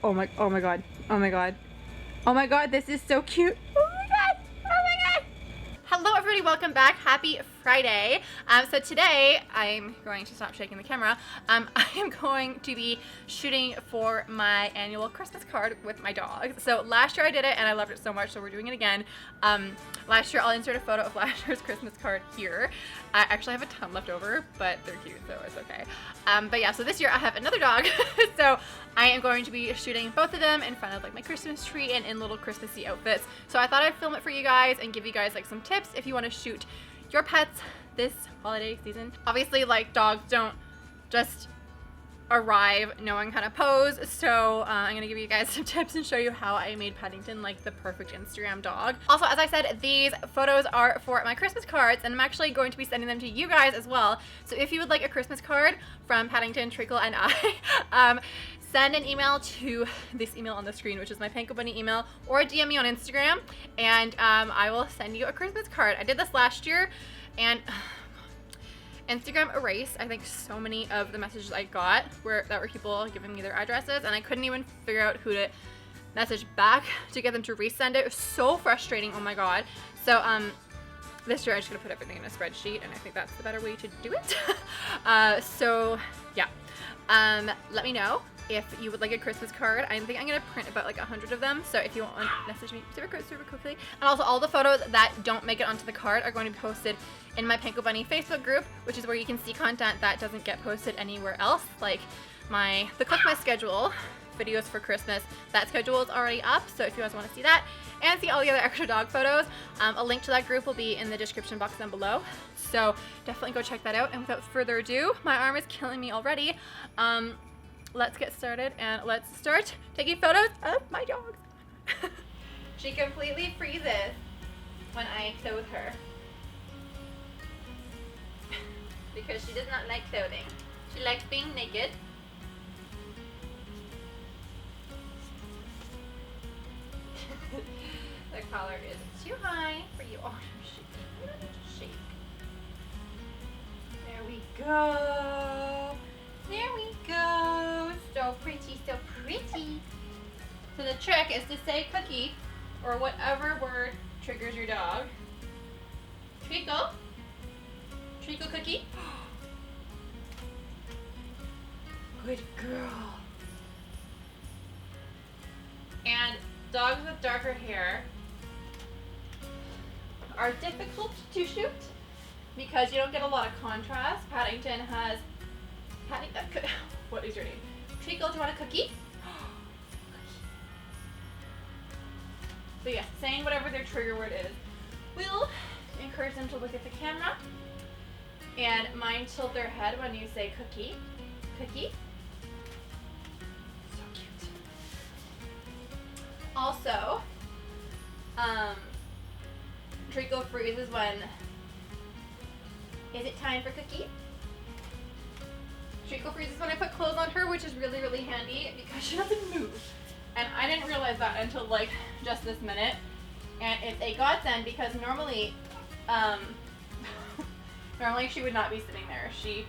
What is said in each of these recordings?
oh my god, oh my god, oh my god, this is so cute. Oh my god, oh my god. Hello everybody, welcome back. Happy Friday. So today I'm going to stop shaking the camera. I am going to be shooting for my annual Christmas card with my dog. So last year I did it and I loved it so much, so we're doing it again. Last year I'll insert a photo of last year's Christmas card here. I actually have a ton left over, but they're cute, so it's okay. But yeah, so this year I have another dog, so I am going to be shooting both of them in front of like my Christmas tree and in little Christmassy outfits. So I thought I'd film it for you guys and give you guys like some tips if you want to shoot your pets this holiday season. Obviously, like, dogs don't just arrive knowing how to pose, so I'm gonna give you guys some tips and show you how I made Paddington like the perfect Instagram dog. Also, as I said, these photos are for my Christmas cards, and I'm actually going to be sending them to you guys as well. So if you would like a Christmas card from Paddington, Treacle, and I, send an email to this email on the screen, which is my Panko Bunny email, or DM me on Instagram, and I will send you a Christmas card. I did this last year, and Instagram erased, I think, so many of the messages I got that were people giving me their addresses, and I couldn't even figure out who to message back to get them to resend it. It was so frustrating, oh my god. So this year I'm just gonna put everything in a spreadsheet, and I think that's the better way to do it. So yeah, let me know if you would like a Christmas card. I think I'm gonna print about like 100 of them, so if you want one, message me super quickly. And also, all the photos that don't make it onto the card are going to be posted in my Panko Bunny Facebook group, which is where you can see content that doesn't get posted anywhere else, like the Cook My Schedule videos for Christmas. That schedule is already up, so if you guys want to see that and see all the other extra dog photos, a link to that group will be in the description box down below, so definitely go check that out. And without further ado, my arm is killing me already. Let's get started, and let's start taking photos of my dog. She completely freezes when I clothe her because she does not like clothing. She likes being naked. The collar is too high for you. Oh, you don't need to shake. There we go. There we go. So pretty, so pretty. So the trick is to say cookie or whatever word triggers your dog. Treacle. Treacle cookie. Good girl. And dogs with darker hair are difficult to shoot because you don't get a lot of contrast. Paddington has what is your name? Treacle, do you want a cookie? So yes, saying whatever their trigger word is will encourage them to look at the camera and mind tilt their head when you say cookie. Cookie. So cute. Also, Treacle freezes when, is it time for cookie? Treacle freezes when I put clothes on her, which is really, really handy because she doesn't move. And I didn't realize that until like just this minute. And it's a godsend because normally, normally she would not be sitting there. She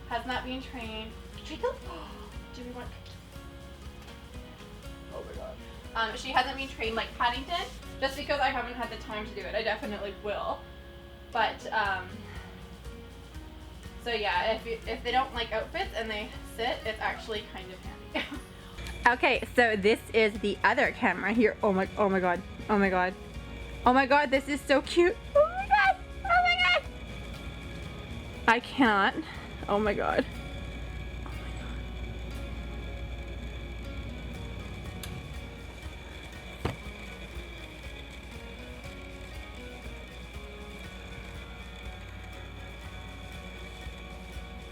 has not been trained. Treacle? Do we want cookie? Oh my god. She hasn't been trained like Paddington just because I haven't had the time to do it. I definitely will. But, so yeah, if they don't like outfits and they sit, it's actually kind of handy. Okay, so this is the other camera here. Oh my god, oh my god. Oh my god, this is so cute. Oh my god, oh my god. I can't. Oh my god.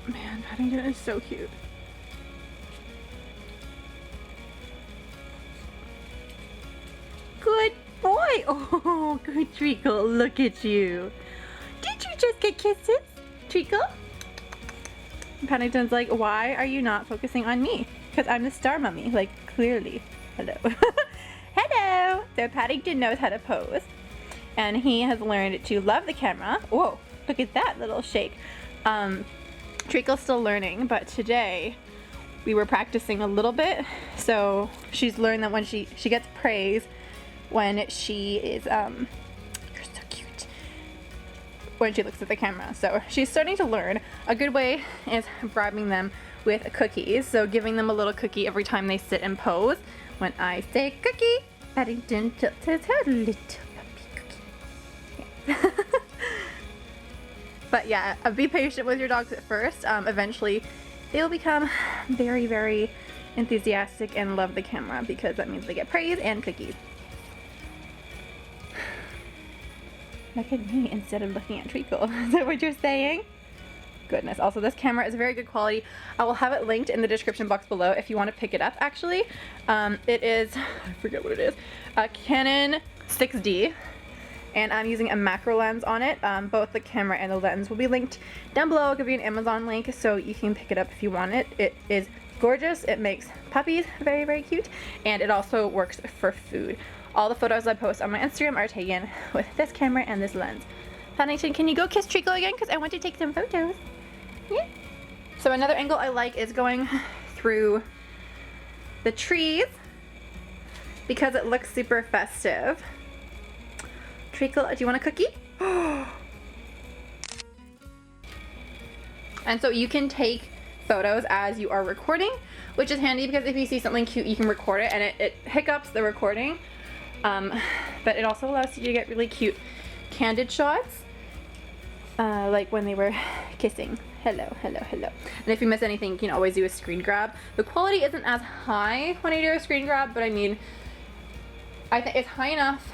Man, Paddington is so cute. Good boy. Oh, good Treacle. Look at you. Did you just get kisses, Treacle? Paddington's like, why are you not focusing on me? Because I'm the star mummy. Like, clearly. Hello. Hello. So Paddington knows how to pose. And he has learned to love the camera. Whoa, look at that little shake. Treacle's still learning, but today we were practicing a little bit. So she's learned that when she gets praise when she is, you're so cute, when she looks at the camera. So she's starting to learn. A good way is bribing them with cookies. So giving them a little cookie every time they sit and pose. When I say cookie, Paddington tilts his head, little puppy cookie. Yeah. But yeah, be patient with your dogs at first. Eventually, they will become very, very enthusiastic and love the camera because that means they get praise and cookies. Look at me instead of looking at Treacle. Is that what you're saying? Goodness. Also, this camera is very good quality. I will have it linked in the description box below if you want to pick it up, actually. It is, I forget what it is, a Canon 6D. And I'm using a macro lens on it. Both the camera and the lens will be linked down below. I'll give you an Amazon link so you can pick it up if you want it. It is gorgeous. It makes puppies very, very cute. And it also works for food. All the photos I post on my Instagram are taken with this camera and this lens. Paddington, can you go kiss Treacle again? Because I want to take some photos. Yeah. So another angle I like is going through the trees because it looks super festive. Treacle, do you want a cookie? And so you can take photos as you are recording, which is handy because if you see something cute, you can record it, and it hiccups the recording. But it also allows you to get really cute candid shots, like when they were kissing. Hello, hello, hello. And if you miss anything, you can always do a screen grab. The quality isn't as high when I do a screen grab, but I mean, I think it's high enough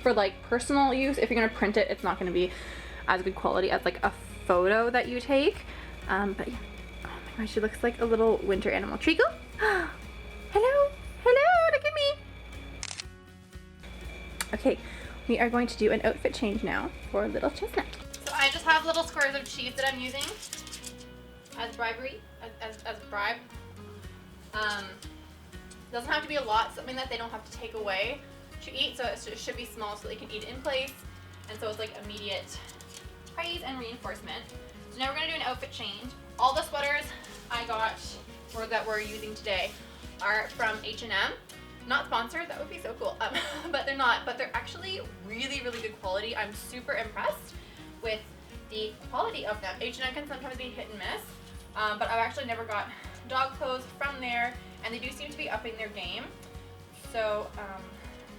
for like personal use. If you're gonna print it, it's not gonna be as good quality as like a photo that you take. But yeah, oh my gosh, she looks like a little winter animal. Treacle? Hello, hello, look at me. Okay, we are going to do an outfit change now for little Chestnut. So I just have little squares of cheese that I'm using as bribery, as a bribe. Doesn't have to be a lot, something that they don't have to take away to eat, so it should be small so they can eat it in place, and so it's like immediate praise and reinforcement. So now we're going to do an outfit change. All the sweaters I got, or that we're using today, are from H&M. Not sponsored, that would be so cool, but they're not, but they're actually really, really good quality. I'm super impressed with the quality of them. H&M can sometimes be hit and miss, but I've actually never got dog clothes from there, and they do seem to be upping their game. So,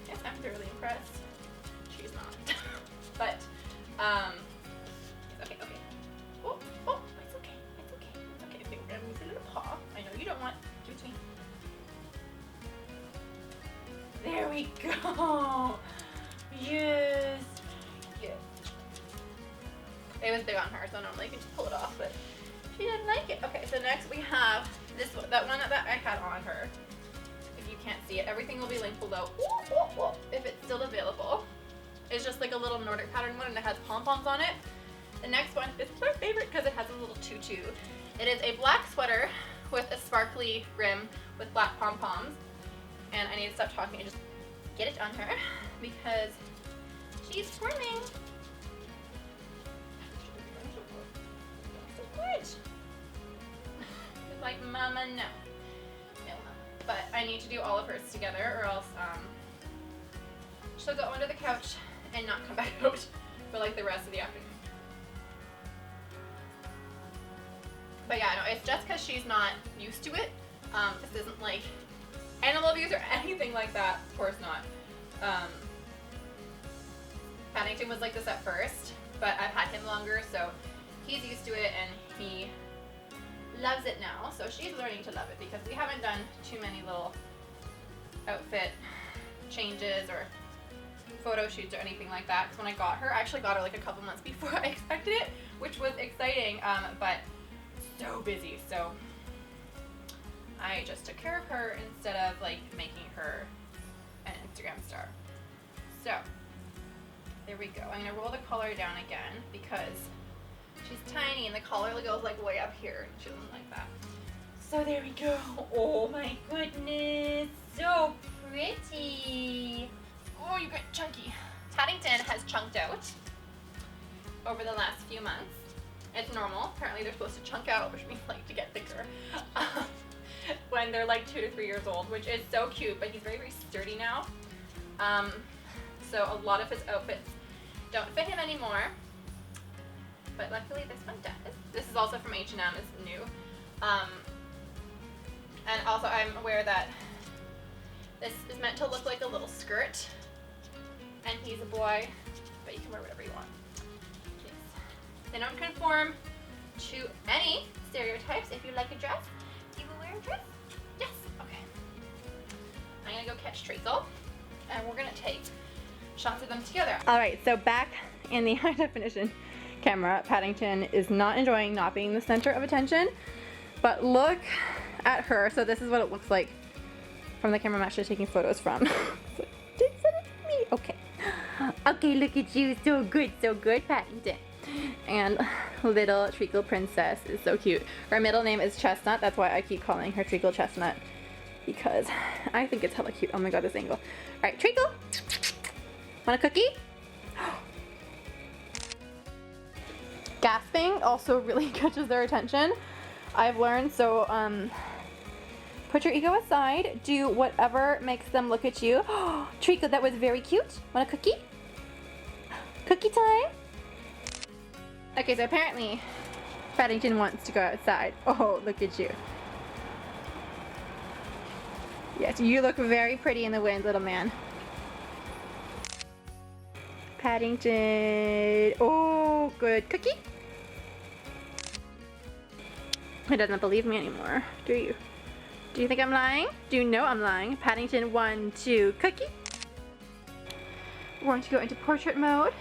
yes, I'm thoroughly impressed. She's not. But, okay. Oh, it's okay. Okay, we're gonna move a little paw. I know you don't want, give it to me. There we go. Yes. It was big on her, so normally you can just pull it off, but she didn't like it. Okay, so next we have this one, that one that I had on her. If you can't see it, everything will be linked below. If it's still available. It's just like a little Nordic pattern one, and it has pom-poms on it. The next one is my favorite because it has a little tutu. It is a black sweater with a sparkly rim with black pom-poms. And I need to stop talking and just get it on her because she's squirming. So good. It's like, Mama, no. No, Mama. But I need to do all of hers together or else she'll go under the couch and not come back out for like the rest of the afternoon. But yeah, no, it's just because she's not used to it. This isn't like animal abuse or anything like that, of course not. Paddington was like this at first, but I've had him longer, so he's used to it and he loves it now. So she's learning to love it because we haven't done too many little outfit changes or photo shoots or anything like that. Because when I got her, I actually got her like a couple months before I expected it, which was exciting, but so busy. So I just took care of her instead of like making her an Instagram star. So there we go. I'm gonna roll the collar down again because she's tiny and the collar goes like way up here. She doesn't like that. So there we go. Oh my goodness, so pretty. Oh, you got chunky. Paddington has chunked out over the last few months. It's normal. Apparently they're supposed to chunk out, which means like to get thicker. when they're like 2 to 3 years old, which is so cute, but he's very, very sturdy now. So a lot of his outfits don't fit him anymore, but luckily this one does. This is also from H&M, it's new. And also I'm aware that this is meant to look like a little skirt, and he's a boy, but you can wear whatever you want. Yes. They don't conform to any stereotypes. If you like a dress, you will wear a dress. Yes, okay. I'm gonna go catch Treacle, and we're gonna take shots of them together. All right, so back in the high definition camera, Paddington is not enjoying not being the center of attention, but look at her. So this is what it looks like from the camera I'm actually taking photos from. So, just send it to me. Okay. Okay, look at you. So good, Paddington. And little Treacle Princess is so cute. Her middle name is Chestnut. That's why I keep calling her Treacle Chestnut, because I think it's hella cute. Oh my god, this angle. All right, Treacle. Want a cookie? Gasping also really catches their attention, I've learned. So put your ego aside, do whatever makes them look at you. Treacle, that was very cute. Want a cookie? Cookie time? Okay, so apparently Paddington wants to go outside. Oh, look at you. Yes, you look very pretty in the wind, little man. Paddington. Oh, good. Cookie? He doesn't believe me anymore, do you? Do you think I'm lying? Do you know I'm lying? Paddington, 1, 2, cookie. We're going to go into portrait mode.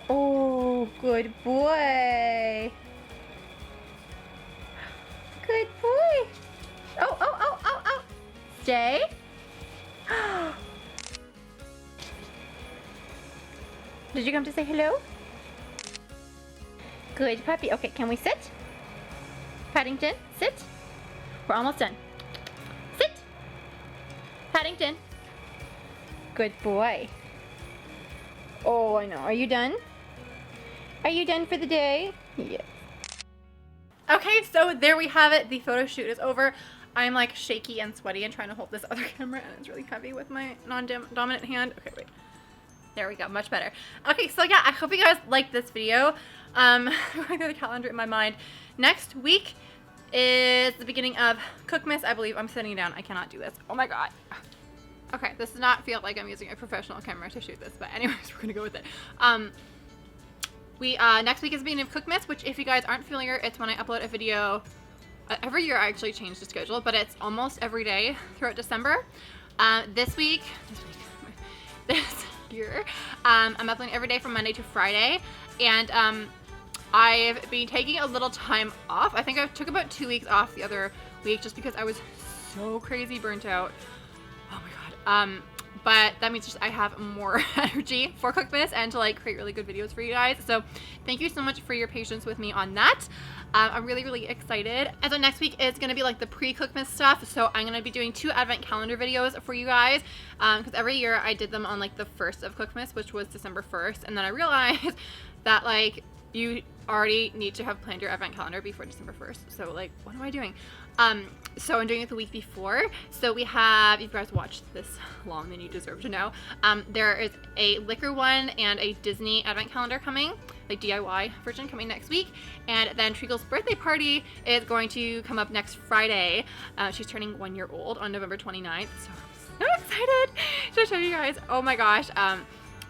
Oh, good boy. Good boy. Oh. Stay. Did you come to say hello? Good puppy. Okay, can we sit? Paddington, sit. We're almost done. Sit. Paddington. Good boy. Oh, I know. Are you done? Are you done for the day? Yes. Okay, so there we have it. The photo shoot is over. I'm like shaky and sweaty and trying to hold this other camera, and it's really heavy with my non-dominant hand. Okay, wait. There we go, much better. Okay, so yeah, I hope you guys liked this video. Going through the calendar in my mind. Next week is the beginning of Cookmas, I believe. I'm sitting down. I cannot do this. Oh my god. Okay, this does not feel like I'm using a professional camera to shoot this, but anyways, we're gonna go with it. Next week is the beginning of Cookmas, which, if you guys aren't familiar, it's when I upload a video. Every year I actually change the schedule, but it's almost every day throughout December. This year, I'm uploading every day from Monday to Friday, and I've been taking a little time off. I think I took about 2 weeks off the other week just because I was so crazy burnt out. Oh my god. But that means just I have more energy for Cookmas and to like create really good videos for you guys. So thank you so much for your patience with me on that. I'm really, really excited. And so next week is going to be like the pre-Cookmas stuff. So I'm going to be doing 2 advent calendar videos for you guys. Because every year I did them on like the 1st of Cookmas, which was December 1st. And then I realized that like you already need to have planned your advent calendar before December 1st. So like, what am I doing? So I'm doing it the week before. So we have, if you guys watched this long, then you deserve to know. There is a liquor one and a Disney advent calendar coming, like DIY version coming next week. And then Treacle's birthday party is going to come up next Friday. She's turning 1 year old on November 29th. So I'm so excited to show you guys. Oh my gosh.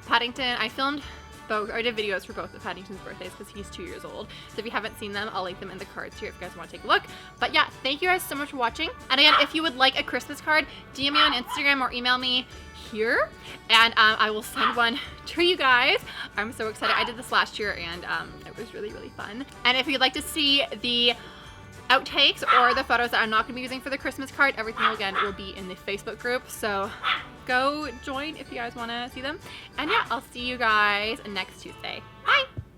Paddington, I filmed both, I did videos for both of Paddington's birthdays because he's 2 years old. So if you haven't seen them, I'll link them in the cards here if you guys want to take a look. But yeah, thank you guys so much for watching. And again, if you would like a Christmas card, DM me on Instagram or email me here, and I will send one to you guys. I'm so excited. I did this last year, and it was really, really fun. And if you'd like to see the outtakes or the photos that I'm not going to be using for the Christmas card, everything again will be in the Facebook group. So go join if you guys want to see them. And yeah, I'll see you guys next Tuesday. Bye!